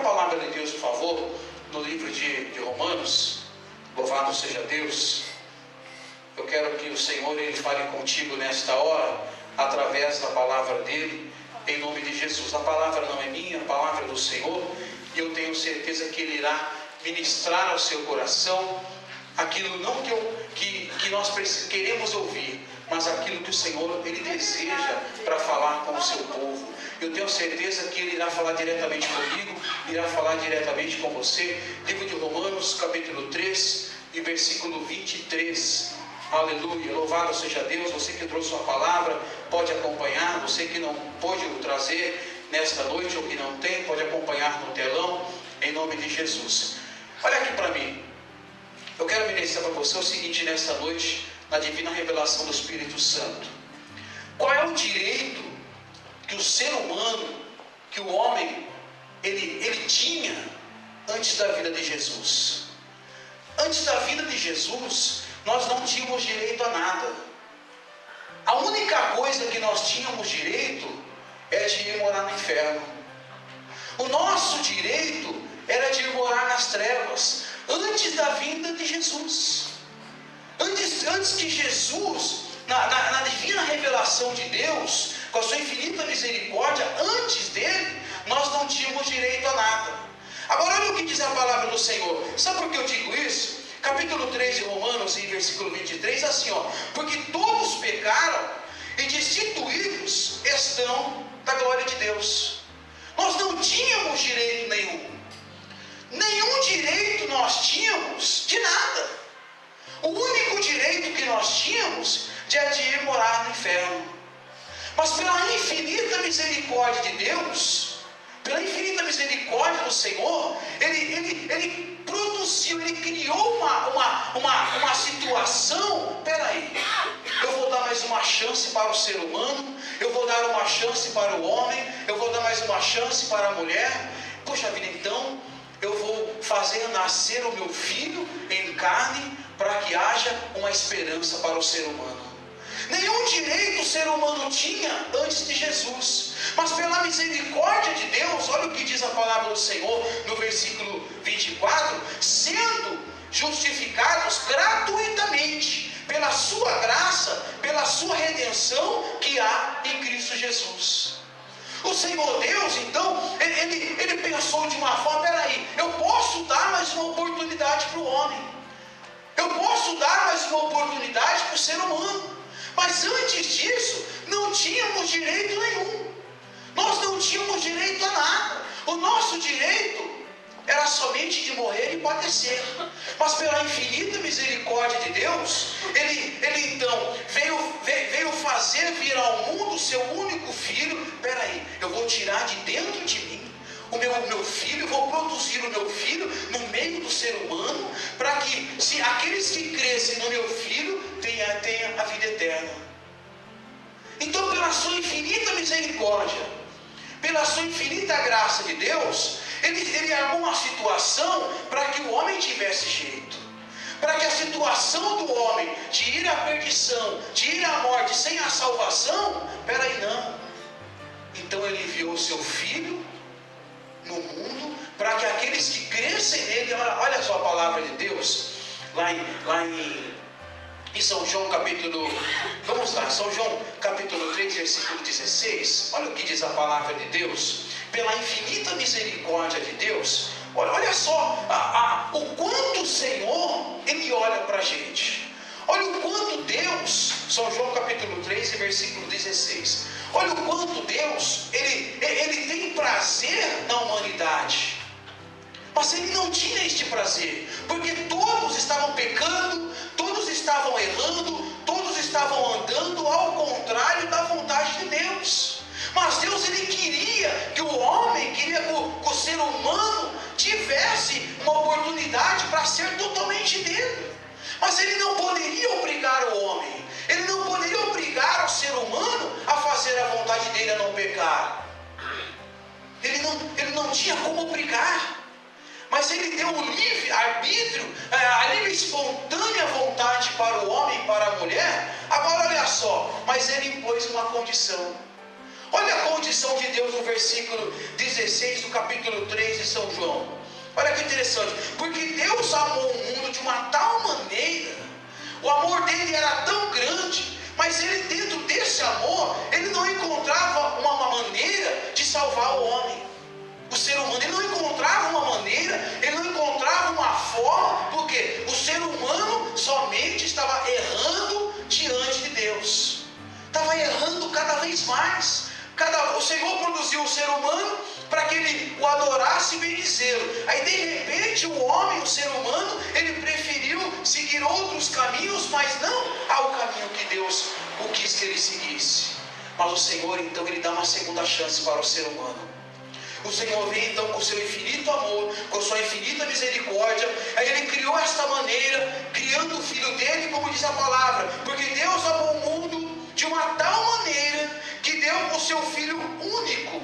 palavra de Deus, por favor, no livro de Romanos. Louvado seja Deus. Eu quero que o Senhor Ele fale contigo nesta hora, através da palavra dEle, em nome de Jesus. A palavra não é minha, a palavra é do Senhor, e eu tenho certeza que Ele irá ministrar ao seu coração aquilo não que nós queremos ouvir, mas aquilo que o Senhor Ele deseja para falar com o seu povo. Eu tenho certeza que Ele irá falar diretamente comigo, irá falar diretamente com você. Livro de Romanos, capítulo 3, e versículo 23. Aleluia, louvado seja Deus. Você que trouxe uma palavra, pode acompanhar. Você que não pôde trazer nesta noite, ou que não tem, pode acompanhar no telão, em nome de Jesus. Olha aqui para mim. Eu quero ministrar para você o seguinte nesta noite, na divina revelação do Espírito Santo. Qual é o direito que o ser humano, que o homem, ele tinha antes da vida de Jesus? Antes da vida de Jesus, nós não tínhamos direito a nada. A única coisa que nós tínhamos direito é de ir morar no inferno. O nosso direito era de ir morar nas trevas, antes da vinda de Jesus. Antes que Jesus, na divina revelação de Deus, com a sua infinita misericórdia, antes dele, nós não tínhamos direito a nada. Agora olha o que diz a palavra do Senhor. Sabe por que eu digo isso? Capítulo 3 de Romanos, em versículo 23, assim, ó: porque todos pecaram e destituídos estão da glória de Deus. Nós não tínhamos direito nenhum direito nós tínhamos de nada. O único direito que nós tínhamos é de ir morar no inferno. Mas pela infinita misericórdia de Deus, pela infinita misericórdia do Senhor, Ele produziu, Ele criou uma situação. Peraí, eu vou dar mais uma chance para o ser humano, eu vou dar uma chance para o homem, eu vou dar mais uma chance para a mulher. Poxa vida, então eu vou fazer nascer o meu filho em carne, para que haja uma esperança para o ser humano. Nenhum direito o ser humano tinha antes de Jesus, mas pela misericórdia de Deus, olha o que diz a palavra do Senhor no versículo 24: sendo justificados gratuitamente pela sua graça, pela sua redenção que há em Cristo Jesus. O Senhor Deus, então, ele pensou de uma forma: peraí, eu posso dar mais uma oportunidade para o homem, eu posso dar mais uma oportunidade para o ser humano. Mas antes disso, não tínhamos direito nenhum. Nós não tínhamos direito a nada. O nosso direito era somente de morrer e padecer. Mas pela infinita misericórdia de Deus, Ele então veio fazer vir ao mundo o seu único filho. Peraí, eu vou tirar de dentro de mim o meu filho, vou produzir o meu filho no meio do ser humano, para que se aqueles que crescem no meu filho tenham a vida eterna. Então, pela sua infinita misericórdia, pela sua infinita graça de Deus, ele armou uma situação para que o homem tivesse jeito, para que a situação do homem de ir à perdição, de ir à morte sem a salvação, peraí, não. Então ele enviou o seu filho no mundo, para que aqueles que crescem nele, olha só a palavra de Deus, lá em São João capítulo, vamos lá, São João capítulo 3, versículo 16, olha o que diz a palavra de Deus. Pela infinita misericórdia de Deus, olha só o quanto o Senhor, Ele olha para a gente. Olha o quanto Deus, São João capítulo 3, versículo 16, olha o quanto Deus, ele tem prazer na humanidade. Mas Ele não tinha este prazer, porque todos estavam pecando, todos estavam errando, todos estavam andando ao contrário da vontade de Deus. Mas Deus, Ele queria que o homem, queria que o ser humano tivesse uma oportunidade para ser totalmente dele. Mas Ele não poderia obrigar o homem, Ele não poderia obrigar o ser humano a fazer a vontade dele, a não pecar. Ele não tinha como obrigar, mas Ele deu o livre arbítrio, a livre espontânea vontade para o homem e para a mulher. Agora olha só, mas Ele impôs uma condição. Olha a condição de Deus no versículo 16 do capítulo 3 de São João. Olha que interessante, porque Deus amou o mundo de uma tal maneira, o amor dele era tão grande, mas ele, dentro desse amor, ele não encontrava uma maneira de salvar o homem, o ser humano. Ele não encontrava uma maneira, ele não encontrava uma forma, porque o ser humano somente estava errando diante de Deus, estava errando cada vez mais. O Senhor produziu o ser humano para que ele o adorasse e bendizê-lo. Aí de repente o homem, o ser humano, ele preferiu seguir outros caminhos, mas não ao caminho que Deus o quis que ele seguisse. Mas o Senhor então ele dá uma segunda chance para o ser humano. O Senhor vem então com o seu infinito amor, com a sua infinita misericórdia. Aí ele criou esta maneira, criando o Filho dele, como diz a palavra, porque Deus amou o mundo de uma tal maneira que deu o seu Filho único.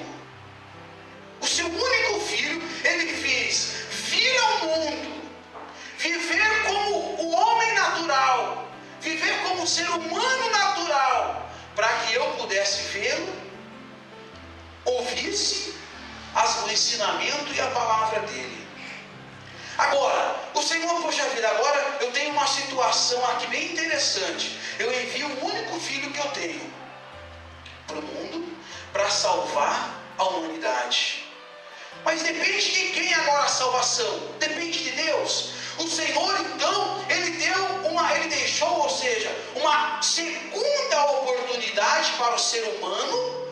O seu único Filho, ele fez vir ao mundo, viver como o homem natural, viver como o ser humano natural, para que eu pudesse vê-lo, ouvisse o ensinamento e a palavra dele. Agora, o Senhor, poxa vida, agora eu tenho uma situação aqui bem interessante. Eu envio o único filho que eu tenho para o mundo, para salvar a humanidade. Mas depende de quem agora a salvação? Depende de Deus. O Senhor então, ele deixou, ou seja, uma segunda oportunidade para o ser humano,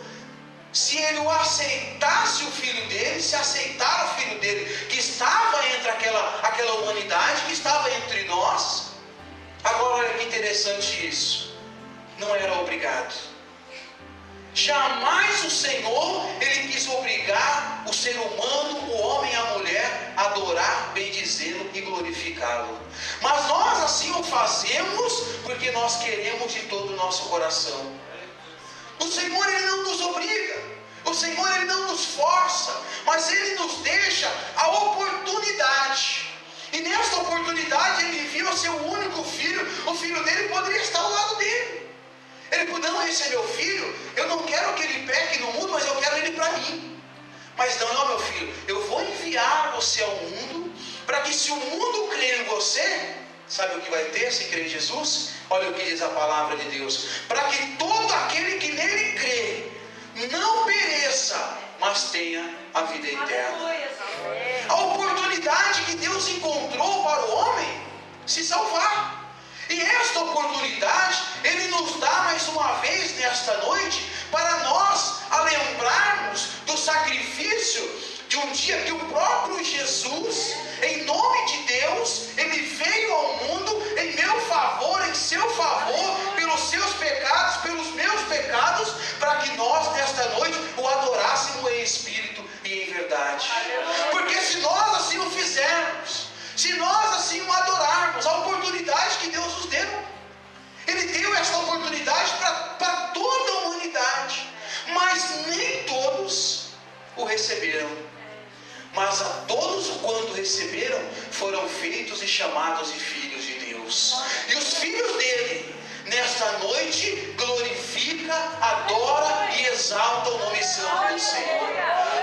se ele o aceitasse o filho dele, se aceitar o filho dele, que estava entre aquela humanidade, que estava entre nós. Agora olha que interessante isso, não era obrigado. Jamais o Senhor, ele quis obrigar o ser humano, o homem e a mulher, a adorar, bendizê-lo e glorificá-lo. Mas nós assim o fazemos porque nós queremos de todo o nosso coração. O Senhor, ele não nos obriga, o Senhor, ele não nos força, mas ele nos deixa a oportunidade. E nesta oportunidade ele enviou o seu único filho. O filho dele poderia estar ao lado dele. Ele podia, não, esse é meu filho, eu não quero que ele peque no mundo, mas eu quero ele para mim. Mas não, meu filho, eu vou enviar você ao mundo, para que se o mundo crer em você, sabe o que vai ter se crer em Jesus? Olha o que diz a palavra de Deus: para que todo aquele que nele crê não pereça, mas tenha a vida eterna. A oportunidade que Deus encontrou para o homem se salvar. E esta oportunidade ele nos dá mais uma vez nesta noite, para nós lembrarmos do sacrifício de um dia que o próprio Jesus, em nome de Deus, ele veio ao mundo em meu favor, em seu favor, pelos seus pecados, pelos meus pecados, para que nós nesta noite o adorássemos em espírito e em verdade. Porque se nós assim o fizermos, se nós assim o adorarmos, a oportunidade que Deus nos deu, ele deu esta oportunidade para toda a humanidade, mas nem todos o receberam. Mas a todos quando receberam, foram feitos e chamados de filhos de Deus. E os filhos dele, nesta noite, glorifica, adora e exalta o nome santo do Senhor.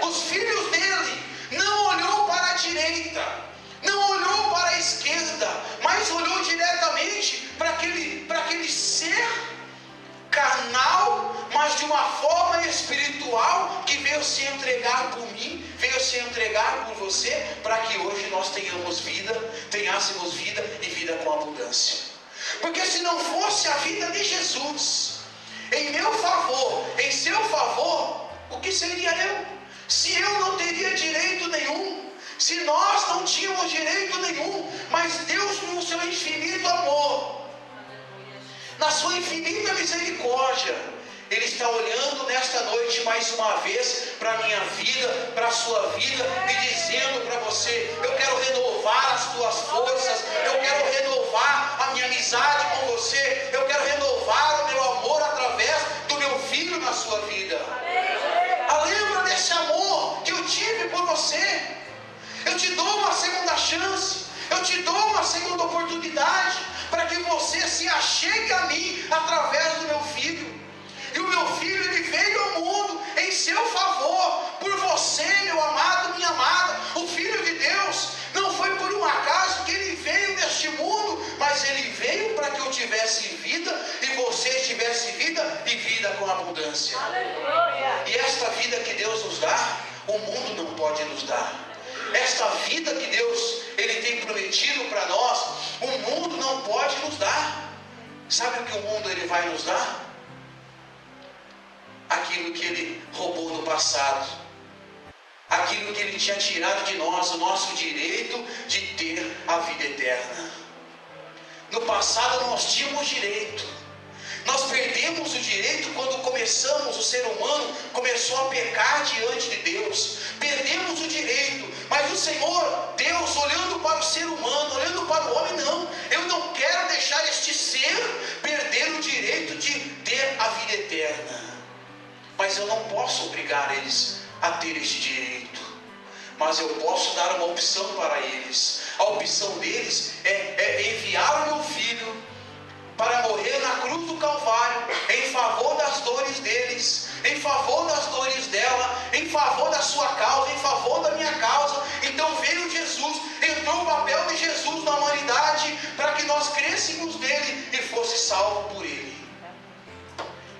Os filhos dele não olhou para a direita, não olhou para a esquerda, mas olhou diretamente para aquele ser carnal, mas de uma forma espiritual, que veio se entregar por mim, veio se entregar por você, para que hoje nós tenhamos vida, tenhássemos vida e vida com abundância. Porque se não fosse a vida de Jesus em meu favor, em seu favor, o que seria eu? Se eu não teria direito nenhum, se nós não tínhamos direito nenhum, mas Deus, no seu infinito amor, na sua infinita misericórdia, ele está olhando nesta noite mais uma vez para a minha vida, para a sua vida, e dizendo para você: eu quero renovar as tuas forças, eu quero renovar a minha amizade com você, eu quero renovar o meu amor através do meu filho na sua vida. Lembra desse amor que eu tive por você? Eu te dou uma segunda chance, eu te dou uma segunda oportunidade, para que você se achegue a mim através do meu filho. E o meu filho, ele veio ao mundo abundância. E esta vida que Deus nos dá, o mundo não pode nos dar. Esta vida que Deus Ele tem prometido para nós, o mundo não pode nos dar. Sabe o que o mundo ele vai nos dar? Aquilo que ele roubou no passado, aquilo que ele tinha tirado de nós, o nosso direito de ter a vida eterna. No passado nós tínhamos direito. Nós perdemos o direito quando começamos, o ser humano começou a pecar diante de Deus. Perdemos o direito, mas o Senhor, Deus, olhando para o ser humano, olhando para o homem, não. Eu não quero deixar este ser perder o direito de ter a vida eterna. Mas eu não posso obrigar eles a ter este direito. Mas eu posso dar uma opção para eles. A opção deles é enviar o meu filho para morrer na cruz do Calvário, em favor das dores deles, em favor das dores dela, em favor da sua causa, em favor da minha causa. Então veio Jesus, entrou o papel de Jesus na humanidade, para que nós crêssemos nele e fosse salvo por ele.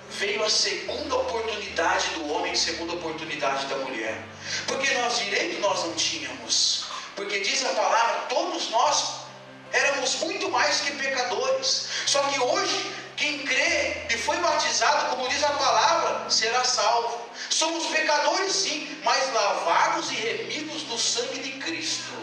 Veio a segunda oportunidade do homem, segunda oportunidade da mulher, porque nós direito nós não tínhamos, porque diz a palavra, todos nós éramos muito mais que pecadores. Só que hoje, quem crê e foi batizado, como diz a palavra, será salvo. Somos pecadores sim, mas lavados e remidos no sangue de Cristo.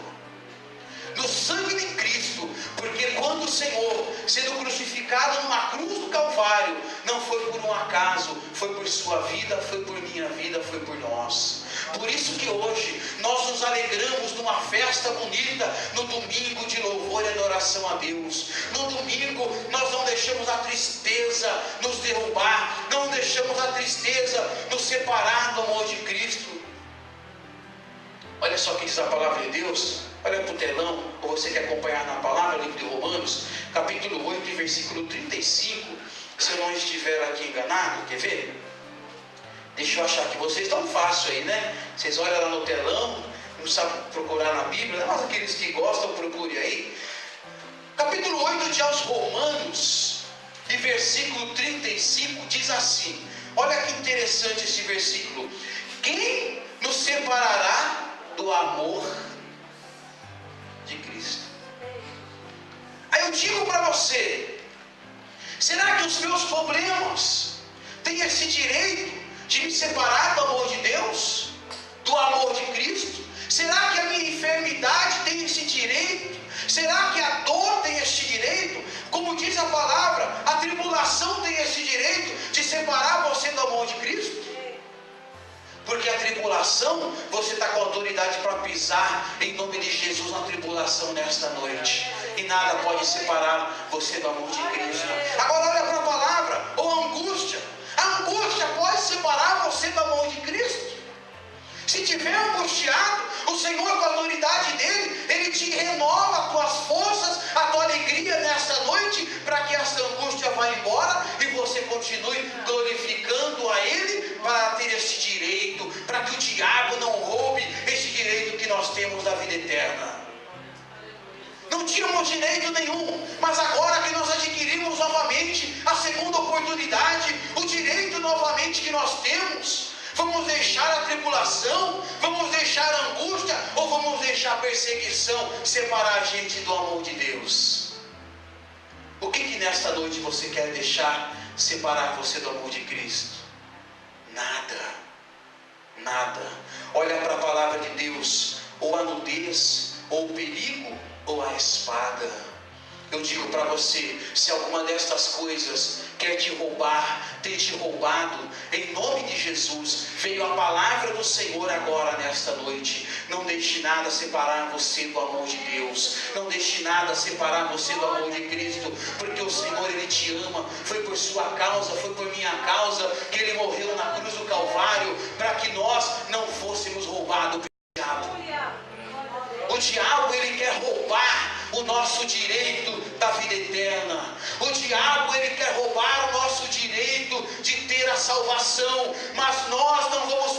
No sangue de Cristo. Porque quando o Senhor, sendo crucificado numa cruz do Calvário, não foi por um acaso, foi por sua vida, foi por minha vida, foi por nós. Por isso que hoje nós nos alegramos numa festa bonita, no domingo de louvor e adoração a Deus. No domingo nós não deixamos a tristeza nos derrubar, não deixamos a tristeza nos separar do amor de Cristo. Olha só o que diz a palavra de Deus, olha para o telão, ou você quer acompanhar na palavra, livro de Romanos, capítulo 8, versículo 35, se eu não estiver aqui enganado, quer ver? Deixa eu achar que vocês estão fácil aí, né? Vocês olham lá no telão, não sabem procurar na Bíblia, mas aqueles que gostam, procure aí. Capítulo 8 de aos Romanos, e versículo 35 diz assim, olha que interessante esse versículo. Quem nos separará do amor de Cristo? Aí eu digo para você, será que os meus problemas têm esse direito de me separar do amor de Deus, do amor de Cristo? Será que a minha enfermidade tem esse direito? Será que a dor tem esse direito? Como diz a palavra, a tribulação tem esse direito de separar você do amor de Cristo? Porque a tribulação, você está com autoridade para pisar em nome de Jesus na tribulação nesta noite. E nada pode separar você do amor de Cristo. Agora olha para a palavra, ou a angústia. A angústia pode separar você do amor de Cristo? Se tiver angustiado, o Senhor, com a autoridade dele, ele te renova as tuas forças, a tua alegria nesta noite, para que essa angústia vá embora e você continue glorificando a ele para ter este direito, para que o diabo não roube este direito que nós temos da vida eterna. Não tínhamos direito nenhum, mas agora que nós adquirimos novamente a segunda oportunidade, o direito novamente que nós temos, vamos deixar a tribulação, vamos deixar a angústia, ou vamos deixar a perseguição separar a gente do amor de Deus? O que nesta noite você quer deixar separar você do amor de Cristo? Nada, nada. Olha para a palavra de Deus, ou a nudez, ou o perigo, ou a espada. Eu digo para você, se alguma destas coisas quer te roubar, tem te roubado, em nome de Jesus, veio a palavra do Senhor agora nesta noite. Não deixe nada separar você do amor de Deus. Não deixe nada separar você do amor de Cristo, porque o Senhor, ele te ama. Foi por sua causa, foi por minha causa que ele morreu na cruz do Calvário, para que nós não fôssemos roubados pelo diabo. O diabo, ele quer roubar o nosso direito da vida eterna. O diabo, ele quer roubar o nosso direito de ter a salvação, mas nós não vamos